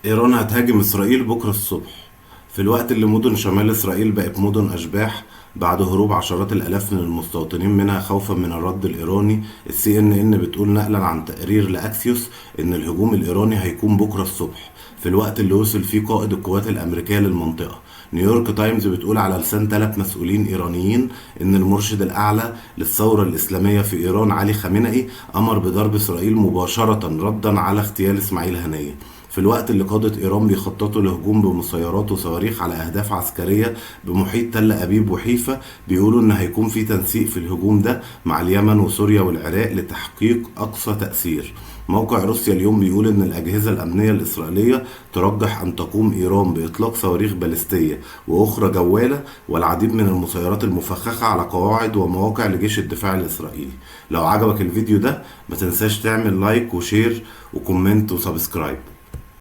إيران هتهاجم إسرائيل بكرة الصبح، في الوقت اللي مدن شمال إسرائيل بقت مدن أشباح بعد هروب عشرات الآلاف من المستوطنين منها خوفا من الرد الإيراني. السي إن إن بتقول نقلا عن تقرير لأكسيوس إن الهجوم الإيراني هيكون بكرة الصبح في الوقت اللي وصل فيه قائد القوات الأمريكية للمنطقة. نيويورك تايمز بتقول على لسان 3 مسؤولين إيرانيين إن المرشد الأعلى للثورة الإسلامية في إيران علي خامنئي أمر بضرب إسرائيل مباشرة ردا على اغتيال إسماعيل هنية، في الوقت اللي قادة إيران بيخططوا لهجوم بمسيرات وصواريخ على أهداف عسكرية بمحيط تل أبيب وحيفا. بيقولوا إن هيكون في تنسيق في الهجوم ده مع اليمن وسوريا والعراق لتحقيق أقصى تأثير. موقع روسيا اليوم بيقول إن الأجهزة الأمنية الإسرائيلية ترجح أن تقوم إيران بإطلاق صواريخ باليستية وأخرى جوالة والعديد من المسيرات المفخخة على قواعد ومواقع لجيش الدفاع الإسرائيلي. لو عجبك الفيديو ده ما تنساش تعمل لايك وشير وكومنت وسبسكرايب.